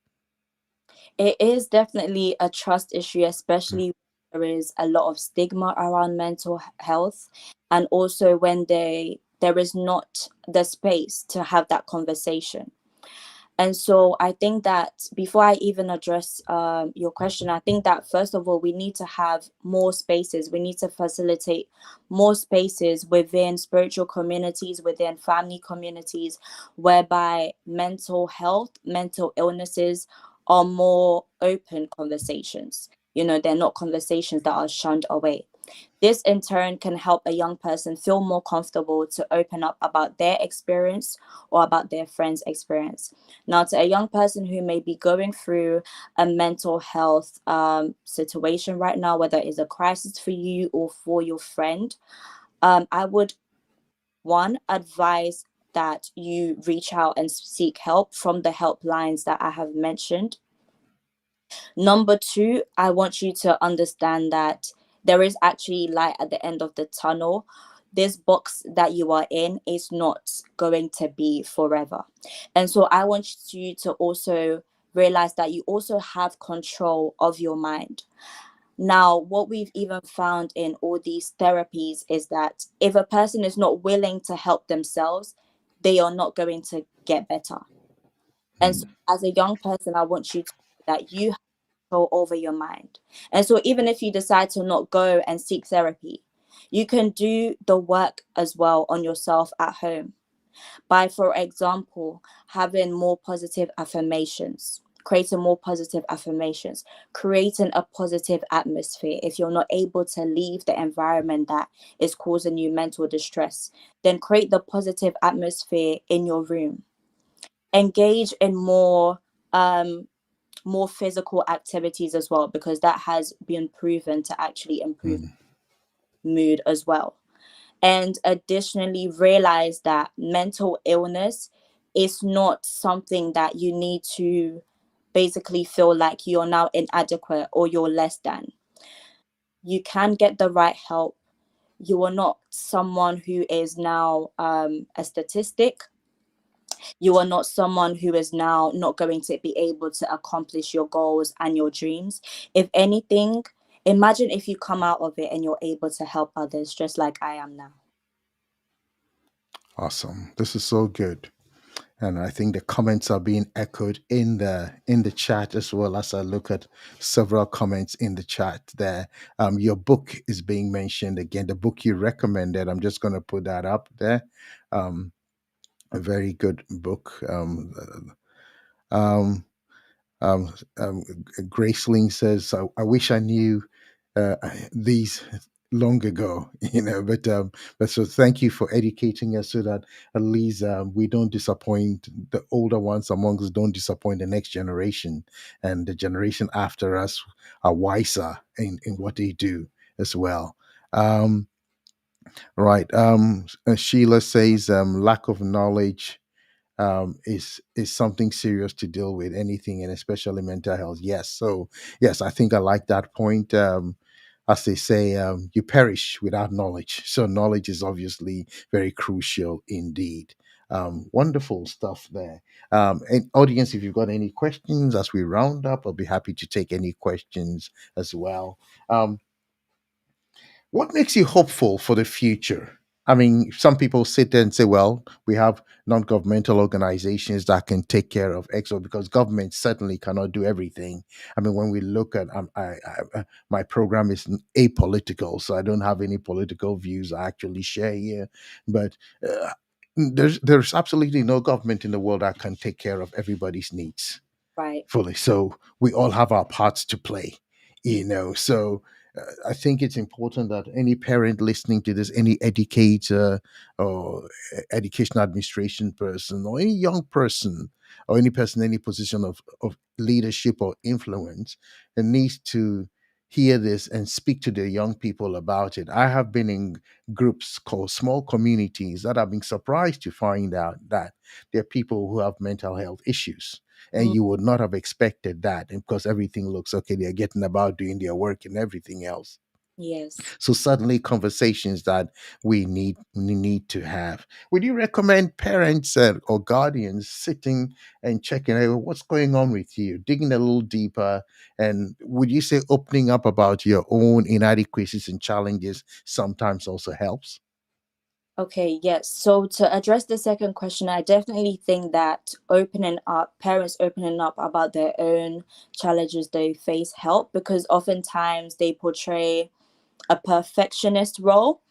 It is definitely a trust issue, especially. there is a lot of stigma around mental health, and also when there is not the space to have that conversation. And so I think that before I even address your question, I think that first of all, we need to have more spaces. We need to facilitate more spaces within spiritual communities, within family communities, whereby mental health, mental illnesses are more open conversations. You know, they're not conversations that are shunned away. This in turn can help a young person feel more comfortable to open up about their experience or about their friend's experience. Now, to a young person who may be going through a mental health situation right now, whether it's a crisis for you or for your friend, I would, one, advise that you reach out and seek help from the helplines that I have mentioned. Number two, I want you to understand that there is actually light at the end of the tunnel. This box that you are in is not going to be forever. And so I want you to also realize that you also have control of your mind. Now, what we've even found in all these therapies is that if a person is not willing to help themselves, they are not going to get better. And so, Mm, as a young person, I want you to know that you control over your mind. And so, even if you decide to not go and seek therapy, you can do the work as well on yourself at home by, for example, having more positive affirmations, creating more positive affirmations, creating a positive atmosphere. If you're not able to leave the environment that is causing you mental distress, then create the positive atmosphere in your room. Engage in more physical activities as well, because that has been proven to actually improve mm, mood as well. And additionally, realize that mental illness is not something that you need to basically feel like you're now inadequate or you're less than. You can get the right help. You are not someone who is now a statistic. You are not someone who is now not going to be able to accomplish your goals and your dreams. If anything, imagine if you come out of it and you're able to help others just like I am now. awesome. This is so good. And I think the comments are being echoed in the chat as well as I look at several comments in the chat there. Your book is being mentioned again. The book you recommended. I'm just going to put that up there. Um, a very good book. Um, um, um, Graceling says, I wish I knew uh, these long ago, but so thank you for educating us so that at least we don't disappoint the older ones among us, don't disappoint the next generation, and the generation after us are wiser in what they do as well. Um, right. Sheila says, lack of knowledge is something serious to deal with, anything, and especially mental health. Yes, so yes, I think I like that point. As they say, you perish without knowledge, so knowledge is obviously very crucial indeed. Wonderful stuff there. And audience, if you've got any questions as we round up, I'll be happy to take any questions as well. Um, what makes you hopeful for the future? I mean, some people sit there and say, well, we have non governmental organizations that can take care of X, or because government certainly cannot do everything. I mean, when we look at my program is apolitical, so I don't have any political views I actually share here. But there's absolutely no government in the world that can take care of everybody's needs Right. fully. So we all have our parts to play, So I think it's important that any parent listening to this, any educator or education administration person, or any young person, or any person in any position of leadership or influence, that needs to hear this and speak to the young people about it. I have been in groups called small communities that have been surprised to find out that there are people who have mental health issues, and Mm, you would not have expected that, and because everything looks okay, they're getting about doing their work and everything else. Yes. So suddenly conversations that we need to have. Would you recommend parents or guardians sitting and checking out what's going on with you, digging a little deeper, and would you say opening up about your own inadequacies and challenges sometimes also helps? Okay, yes. So to address the second question, I definitely think that opening up, parents opening up about their own challenges they face help, because oftentimes they portray a perfectionist role,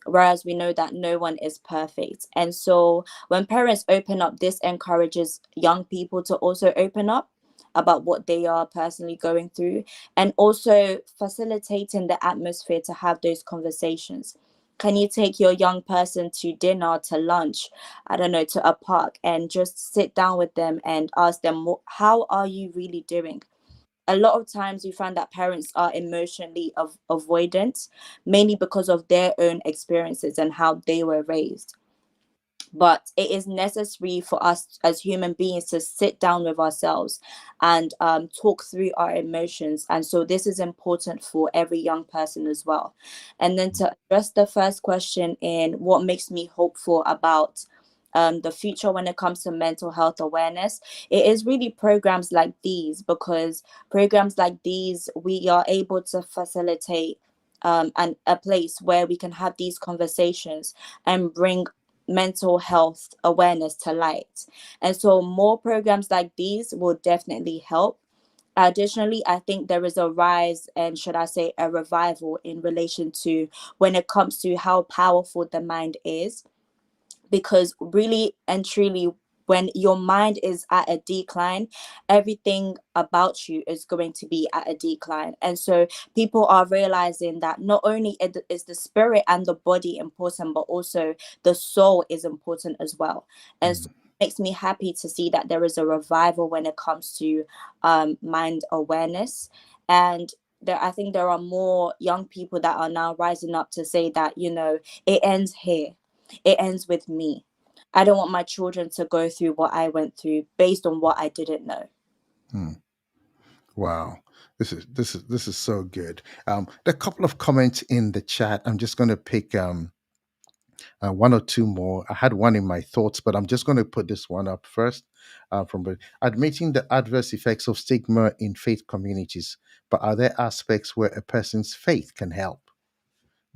whereas we know that no one is perfect. And so when parents open up, this encourages young people to also open up about what they are personally going through, and also facilitating the atmosphere to have those conversations. Can you take your young person to dinner, to lunch, I don't know, to a park, and just sit down with them and ask them, how are you really doing? A lot of times we find that parents are emotionally avoidant, mainly because of their own experiences and how they were raised. But it is necessary for us as human beings to sit down with ourselves and talk through our emotions. And so this is important for every young person as well. And then to address the first question in what makes me hopeful about the future when it comes to mental health awareness, it is really programs like these, because programs like these, we are able to facilitate and a place where we can have these conversations and bring mental health awareness to light. And so more programs like these will definitely help. Additionally, I think there is a rise, and should I say a revival, in relation to when it comes to how powerful the mind is, because really and truly, when your mind is at a decline, everything about you is going to be at a decline. And so people are realizing that not only is the spirit and the body important, but also the soul is important as well. And so Mm, it makes me happy to see that there is a revival when it comes to mind awareness. And I think there are more young people that are now rising up to say that, it ends here, it ends with me. I don't want my children to go through what I went through based on what I didn't know. mm. Wow. This is so good. There are a couple of comments in the chat. I'm just going to pick one or two more. I had one in my thoughts, but I'm just going to put this one up first. Admitting the adverse effects of stigma in faith communities, but are there aspects where a person's faith can help?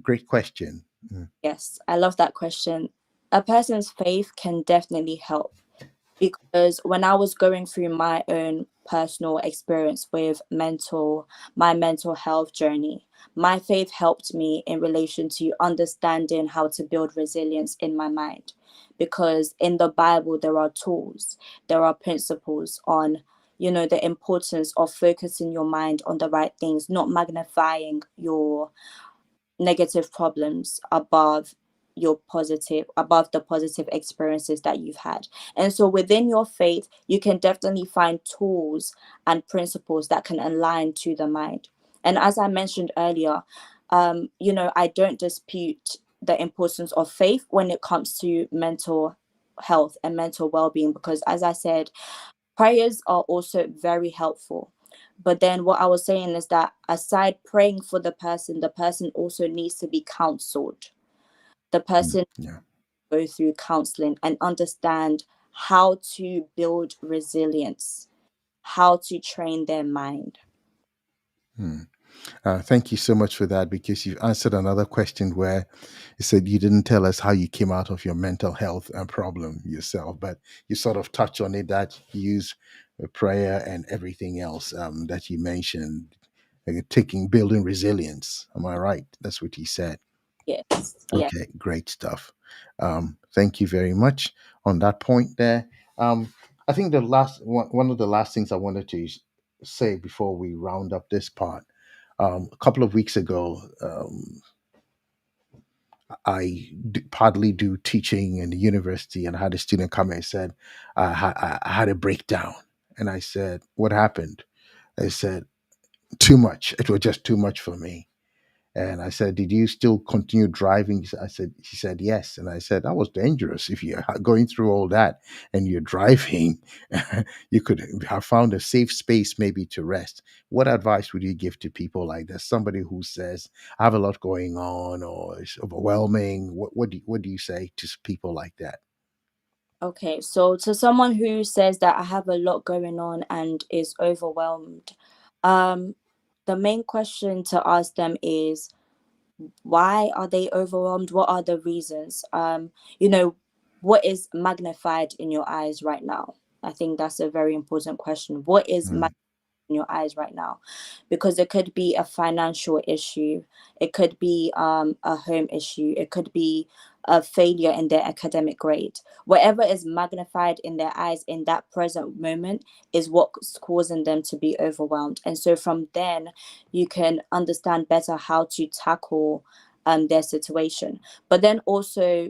Great question. Mm, Yes, I love that question. A person's faith can definitely help, because when I was going through my own personal experience with my mental health journey, my faith helped me in relation to understanding how to build resilience in my mind. Because in the Bible, there are tools, there are principles on, the importance of focusing your mind on the right things, not magnifying your negative problems above the positive experiences that you've had. And so within your faith, you can definitely find tools and principles that can align to the mind. And as I mentioned earlier, I don't dispute the importance of faith when it comes to mental health and mental well-being, because as I said, prayers are also very helpful. But then what I was saying is that aside praying for the person also needs to be counseled. The mm, person yeah. go through counseling and understand how to build resilience, how to train their mind. Mm. Thank you so much for that, because you answered another question where you said you didn't tell us how you came out of your mental health problem yourself, but you sort of touched on it, that you use prayer and everything else that you mentioned, building resilience. Am I right? That's what you said. Yes, yeah, Okay, great stuff. Thank you very much on that point there. I think the last one of the last things I wanted to say before we round up this part. A couple of weeks ago, partly do teaching in the university, and I had a student come and said, I had a breakdown. And I said, what happened? I said, too much. It was just too much for me. And I said, "Did you still continue driving?" I said, "She said yes." And I said, "That was dangerous. If you're going through all that and you're driving, you could have found a safe space maybe to rest." What advice would you give to people like this? Somebody who says, "I have a lot going on," or "It's overwhelming." What do you say to people like that? Okay, so to someone who says that I have a lot going on and is overwhelmed, um, the main question to ask them is, why are they overwhelmed? What are the reasons? You know, what is magnified in your eyes right now? I think that's a very important question. What is Mm, in your eyes right now, because it could be a financial issue, it could be a home issue, it could be a failure in their academic grade. Whatever is magnified in their eyes in that present moment is what's causing them to be overwhelmed. And so from then you can understand better how to tackle their situation. But then also,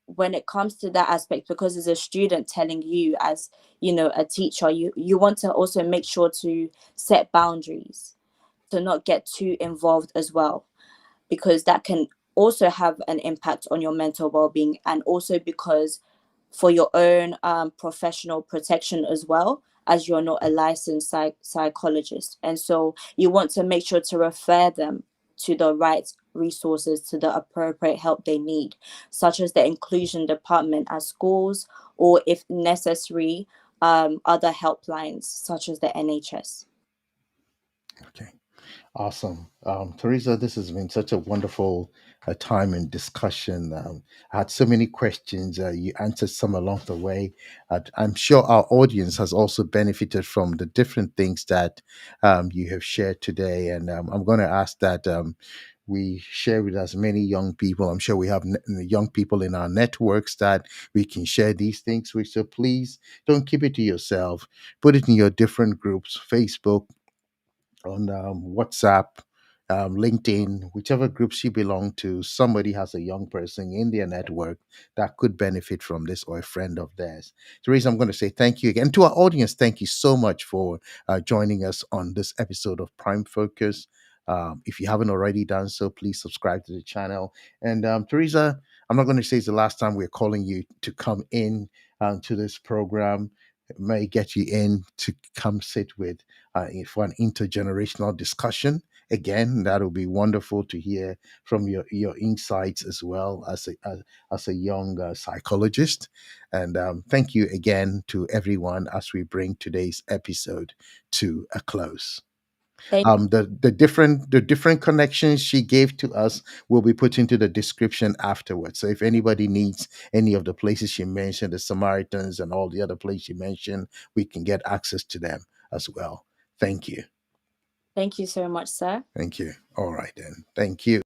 when it comes to that aspect, because as a student telling you, as you know, a teacher, you want to also make sure to set boundaries, to not get too involved as well, because that can also have an impact on your mental well-being, and also because for your own professional protection as well, as you're not a licensed psychologist. And so you want to make sure to refer them to the right resources, to the appropriate help they need, such as the inclusion department at schools, or if necessary, other helplines such as the NHS. okay. Awesome. Teresa, this has been such a wonderful time and discussion. I had so many questions. You answered some along the way. I'm sure our audience has also benefited from the different things that you have shared today. And I'm going to ask that we share with as many young people. I'm sure we have young people in our networks that we can share these things with. So please don't keep it to yourself. Put it in your different groups, Facebook, on WhatsApp, LinkedIn, whichever groups you belong to, somebody has a young person in their network that could benefit from this, or a friend of theirs. Teresa, I'm going to say thank you again. To our audience, thank you so much for joining us on this episode of Prime Focus. If you haven't already done so, please subscribe to the channel. And Teresa, I'm not going to say it's the last time we're calling you to come in to this program. It may get you in to come sit with for an intergenerational discussion. Again, that will be wonderful to hear from your insights as well as a young psychologist. And thank you again to everyone as we bring today's episode to a close. Thank The different connections she gave to us will be put into the description afterwards. So if anybody needs any of the places she mentioned, the Samaritans and all the other places she mentioned, we can get access to them as well. Thank you. thank you so much, sir. Thank you. All right then. Thank you.